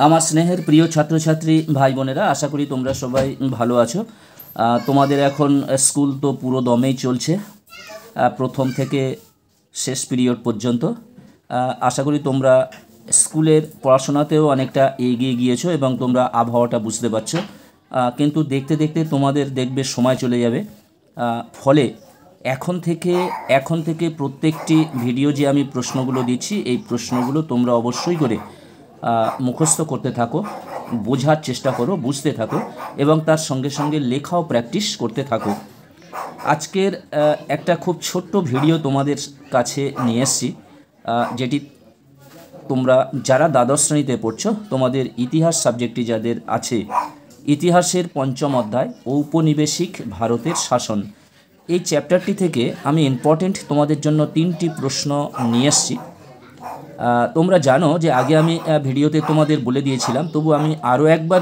আমার স্নেহের প্রিয় ছাত্রছাত্রী ভাই বোনেরা, আশা করি তোমরা সবাই ভালো আছো। তোমাদের এখন স্কুল তো পুরো দমেই চলছে, প্রথম থেকে শেষ পিরিয়ড পর্যন্ত। আশা করি তোমরা স্কুলের পড়াশোনাতেও অনেকটা এগিয়ে গিয়েছো এবং তোমরা আবহাওয়াটা বুঝতে পারছো। কিন্তু দেখতে দেখতে তোমাদের দেখবে সময় চলে যাবে। ফলে এখন থেকে প্রত্যেকটি ভিডিও যে আমি প্রশ্নগুলো দিচ্ছি, এই প্রশ্নগুলো তোমরা অবশ্যই করে মুখস্থ করতে থাকো, বোঝার চেষ্টা করো, বুঝতে থাকো এবং তার সঙ্গে সঙ্গে লেখাও প্র্যাকটিস করতে থাকো। আজকের একটা খুব ছোট্ট ভিডিও তোমাদের কাছে নিয়ে এসেছি, যেটি তোমরা যারা দ্বাদশ শ্রেণীতে পড়ছো, তোমাদের ইতিহাস সাবজেক্টটি যাদের আছে, ইতিহাসের পঞ্চম অধ্যায় ঔপনিবেশিক ভারতের শাসন, এই চ্যাপ্টারটি থেকে আমি ইম্পর্টেন্ট তোমাদের জন্য 3টি প্রশ্ন নিয়ে এসেছি। তোমরা জানো যে আগে আমি ভিডিওতে তোমাদের বলে দিয়েছিলাম, তবু আমি আরও একবার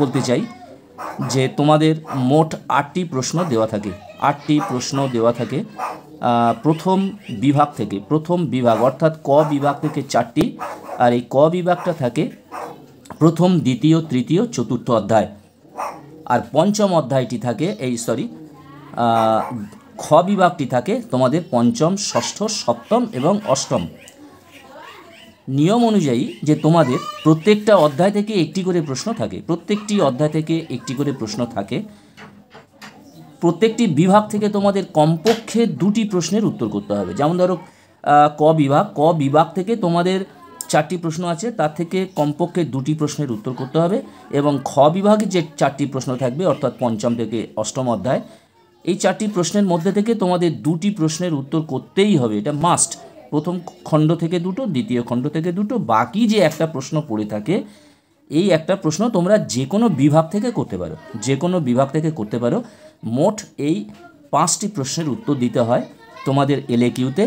বলতে চাই যে তোমাদের মোট 8টি প্রশ্ন দেওয়া থাকে। 8টি প্রশ্ন দেওয়া থাকে প্রথম বিভাগ থেকে। প্রথম বিভাগ অর্থাৎ ক বিভাগ থেকে 4টি, আর এই ক বিভাগটা থাকে প্রথম, দ্বিতীয়, তৃতীয়, চতুর্থ অধ্যায়। আর পঞ্চম অধ্যায়টি থাকে খ বিভাগটি থাকে তোমাদের পঞ্চম, ষষ্ঠ, সপ্তম এবং অষ্টম। নিয়ম অনুযায়ী যে তোমাদের প্রত্যেকটা অধ্যায় থেকে একটি করে প্রশ্ন থাকে, প্রত্যেকটি অধ্যায় থেকে একটি করে প্রশ্ন থাকে। প্রত্যেকটি বিভাগ থেকে তোমাদের কমপক্ষে 2টি প্রশ্নের উত্তর করতে হবে। যেমন ধরো ক বিভাগ থেকে তোমাদের 4টি প্রশ্ন আছে, তার থেকে কমপক্ষে 2টি প্রশ্নের উত্তর করতে হবে। এবং খ বিভাগে যে 4টি প্রশ্ন থাকবে অর্থাৎ পঞ্চম থেকে অষ্টম অধ্যায়, এই 4টি প্রশ্নের মধ্যে থেকে তোমাদের 2টি প্রশ্নের উত্তর করতেই হবে, এটা মাস্ট। প্রথম খণ্ড থেকে 2টো, দ্বিতীয় খণ্ড থেকে 2টো, বাকি যে একটা প্রশ্ন পড়ে থাকে, এই একটা প্রশ্ন তোমরা যে কোনো বিভাগ থেকে করতে পারো, যে কোনো বিভাগ থেকে করতে পারো। মোট এই 5টি প্রশ্নের উত্তর দিতে হয় তোমাদের এলএকিউতে।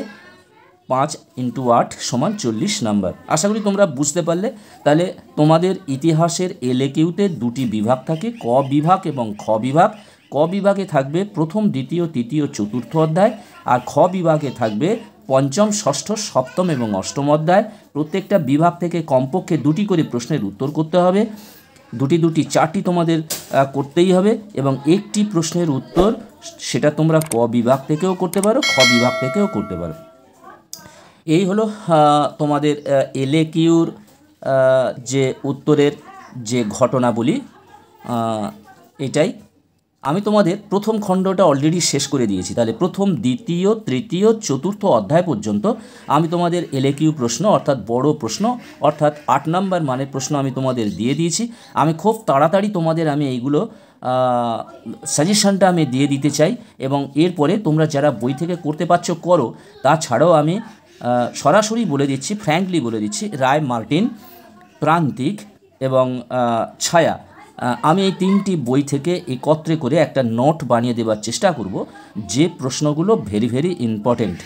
5 × 8 = 40 নাম্বার। আশা করি তোমরা বুঝতে পারলে। তাহলে তোমাদের ইতিহাসের এলএকিউতে 2টি বিভাগ থাকে, ক বিভাগ এবং খ বিভাগ। ক বিভাগে থাকবে প্রথম, দ্বিতীয়, তৃতীয়, চতুর্থ অধ্যায়, আর খ বিভাগে থাকবে পঞ্চম, ষষ্ঠ, সপ্তম এবং অষ্টম অধ্যায়। প্রত্যেকটা বিভাগ থেকে কমপক্ষে 2টি করে প্রশ্নের উত্তর করতে হবে। 2টি 4টি তোমাদের করতেই হবে এবং একটি প্রশ্নের উত্তর সেটা তোমরা ক বিভাগ থেকেও করতে পারো, খ বিভাগ থেকেও করতে পারো। এই হলো তোমাদের এলএকিউর যে উত্তরের যে ঘটনাবলী, এটাই। আমি তোমাদের প্রথম খণ্ডটা অলরেডি শেষ করে দিয়েছি। তাহলে প্রথম, দ্বিতীয়, তৃতীয়, চতুর্থ অধ্যায় পর্যন্ত আমি তোমাদের এলএকিউ প্রশ্ন অর্থাৎ বড় প্রশ্ন অর্থাৎ 8 নাম্বার মানের প্রশ্ন আমি তোমাদের দিয়ে দিয়েছি। আমি খুব তাড়াতাড়ি তোমাদের এইগুলো সাজেশনটা আমি দিয়ে দিতে চাই এবং এরপরে তোমরা যারা বই থেকে করতে পারছো করো। তাছাড়াও আমি সরাসরি বলে দিচ্ছি, ফ্র্যাঙ্কলি বলে দিচ্ছি, রায় মার্টিন, প্রান্তিক এবং ছায়া, আমি এই 3টি বই থেকে একত্রে করে একটা নোট বানিয়ে দেওয়ার চেষ্টা করব, যে প্রশ্নগুলো ভেরি ভেরি ইম্পর্টেন্ট।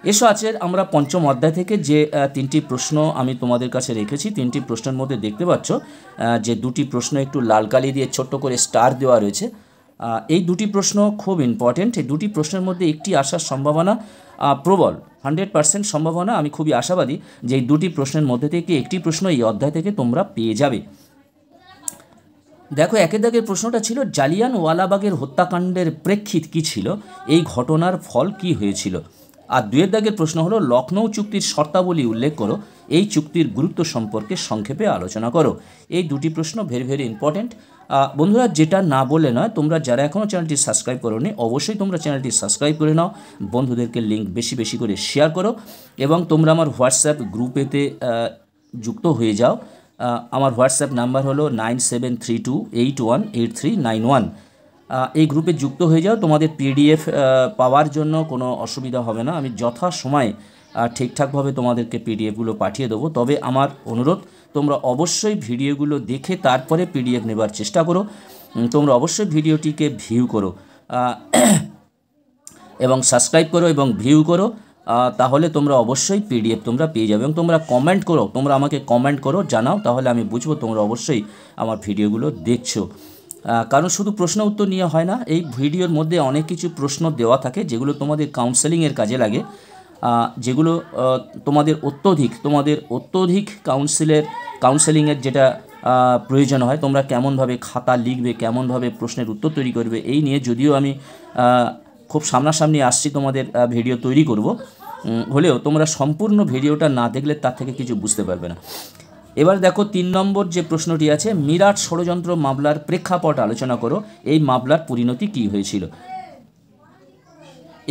এসো আছে আমরা পঞ্চম অধ্যায় থেকে যে 3টি প্রশ্ন আমি তোমাদের কাছে রেখেছি। 3টি প্রশ্নের মধ্যে দেখতে পাচ্ছ যে 2টি প্রশ্ন একটু লাল কালি দিয়ে ছোট্ট করে স্টার দেওয়া রয়েছে। এই 2টি প্রশ্ন খুব ইম্পর্টেন্ট। এই 2টি প্রশ্নের মধ্যে একটি আসার সম্ভাবনা প্রবল, 100% সম্ভাবনা। আমি খুবই আশাবাদী যে এই 2টি প্রশ্নের মধ্যে থেকে একটি প্রশ্ন এই অধ্যায় থেকে তোমরা পেয়ে যাবে। দেখো, একের দাগের প্রশ্নটা ছিল জালিয়ানওয়ালাবাগের হত্যাকাণ্ডের প্রেক্ষিত কী ছিল, এই ঘটনার ফল কি হয়েছিল। আর 2 দাগের প্রশ্ন হলো লখনৌ চুক্তির শর্তাবলী উল্লেখ করো, এই চুক্তির গুরুত্ব সম্পর্কে সংক্ষেপে আলোচনা করো। এই 2টি প্রশ্ন ভেরি ভেরি ইম্পর্টেন্ট। বন্ধুরা, যেটা না বলে নয়, তোমরা যারা এখনও চ্যানেলটি সাবস্ক্রাইব করোনি অবশ্যই তোমরা চ্যানেলটি সাবস্ক্রাইব করে নাও, বন্ধুদেরকে লিঙ্ক বেশি বেশি করে শেয়ার করো এবং তোমরা আমার হোয়াটসঅ্যাপ গ্রুপেতে যুক্ত হয়ে যাও। আমার হোয়াটসঅ্যাপ নাম্বার হলো 9732818391। এই গ্রুপে যুক্ত হয়ে যাও। তোমাদের পিডিএফ পাওয়ার জন্য কোনো অসুবিধা হবে না। আমি যথাসময়ে ঠিকঠাকভাবে তোমাদেরকে পিডিএফগুলো পাঠিয়ে দেবো। তবে আমার অনুরোধ, তোমরা অবশ্যই ভিডিওগুলো দেখে তারপরে পিডিএফ নেবার চেষ্টা করো। তোমরা অবশ্যই ভিডিওটিকে ভিউ করো এবং সাবস্ক্রাইব করো এবং ভিউ করো, তাহলে তোমরা অবশ্যই পিডিএফ তোমরা পেয়ে যাবে। এবং তোমরা কমেন্ট করো, তোমরা আমাকে কমেন্ট করো, জানাও, তাহলে আমি বুঝবো তোমরা অবশ্যই আমার ভিডিওগুলো দেখছো। কারণ শুধু প্রশ্ন উত্তর নিয়ে হয় না, এই ভিডিওর মধ্যে অনেক কিছু প্রশ্ন দেওয়া থাকে যেগুলো তোমাদের কাউন্সেলিংয়ের কাজে লাগে। যেগুলো তোমাদের অত্যধিক কাউন্সেলিংয়ের যেটা প্রয়োজন হয়, তোমরা কেমনভাবে খাতা লিখবে, কেমনভাবে প্রশ্নের উত্তর তৈরি করবে, এই নিয়ে যদিও আমি খুব সামনাসামনি আসছি তোমাদের ভিডিও তৈরি করব, হলেও তোমরা সম্পূর্ণ ভিডিওটা না দেখলে তার থেকে কিছু বুঝতে পারবে না। এবার দেখো 3 নম্বর যে প্রশ্নটি আছে, মিরাট ষড়যন্ত্র মামলার প্রেক্ষাপট আলোচনা করো, এই মামলার পরিণতি কী হয়েছিল।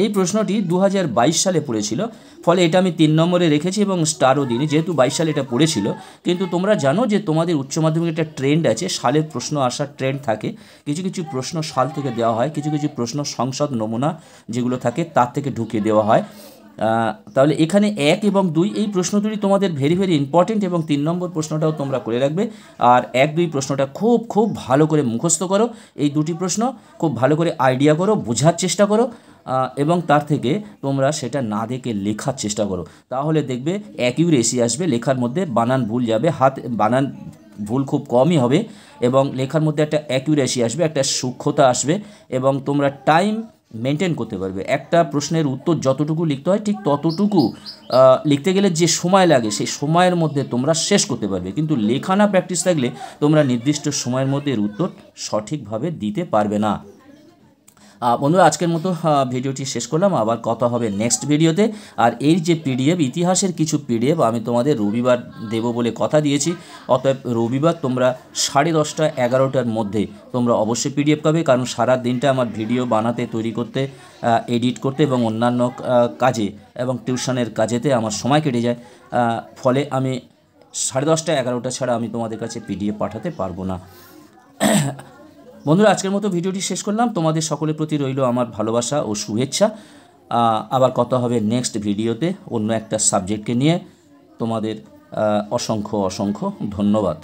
এই প্রশ্নটি 2022 সালে পড়েছিল, ফলে এটা আমি 3 নম্বরে রেখেছি এবং স্টারও দিইনি, যেহেতু 22 সালে এটা পড়েছিল। কিন্তু তোমরা জানো যে তোমাদের উচ্চ মাধ্যমিক একটা ট্রেন্ড আছে, সালের প্রশ্ন আসার ট্রেন্ড থাকে, কিছু কিছু প্রশ্ন সাল থেকে দেওয়া হয়, কিছু কিছু প্রশ্ন সংসদ নমুনা যেগুলো থাকে তার থেকে ঢুকিয়ে দেওয়া হয়। তাহলে এখানে 1 এবং 2 এই প্রশ্ন দুটি তোমাদের ভেরি ইম্পর্টেন্ট, এবং 3 নম্বর প্রশ্নটাও তোমরা করে রাখবে। আর 1-2 প্রশ্নটা খুব ভালো করে মুখস্থ করো, এই দুটি প্রশ্ন খুব ভালো করে আইডিয়া করো, বোঝার চেষ্টা করো, এবং তার থেকে তোমরা সেটা না দেখে লেখার চেষ্টা করো, তাহলে দেখবে অ্যাকিউরেসি আসবে, লেখার মধ্যে বানান ভুল যাবে, বানান ভুল খুব কমই হবে, এবং লেখার মধ্যে একটা অ্যাকিউরেসি আসবে, একটা সূক্ষ্মতা আসবে, এবং তোমরা টাইম মেনটেন করতে পারবে। একটা প্রশ্নের উত্তর যতটুকু লিখতে হয় ঠিক ততটুকু লিখতে গেলে যে সময় লাগে সেই সময়ের মধ্যে তোমরা শেষ করতে পারবে, কিন্তু লেখা না প্র্যাকটিস থাকলে তোমরা নির্দিষ্ট সময়ের মধ্যে এর উত্তর সঠিকভাবে দিতে পারবে না। বন্ধুরা, আজকের মতো ভিডিওটি শেষ করলাম, আবার কথা হবে নেক্সট ভিডিওতে। আর এই যে পিডিএফ, ইতিহাসের কিছু পিডিএফ আমি তোমাদের রবিবার দেব বলে কথা দিয়েছি, অতএব রবিবার তোমরা 10:30 11টার মধ্যে তোমরা অবশ্যই পিডিএফ পাবে, কারণ সারা দিনটা আমার ভিডিও বানাতে, তৈরি করতে, এডিট করতে এবং অন্যান্য কাজে এবং টিউশনের কাজেতে আমার সময় কেটে যায়, ফলে আমি 10:30 11টা ছাড়া আমি তোমাদের কাছে পিডিএফ পাঠাতে পারবো না। বন্ধুরা, আজকের মতো ভিডিওটি শেষ করলাম, তোমাদের সকলের প্রতি রইল আমার ভালোবাসা ও শুভেচ্ছা। আবার কথা হবে নেক্সট ভিডিওতে অন্য একটা সাবজেক্টকে নিয়ে। তোমাদের অসংখ্য ধন্যবাদ।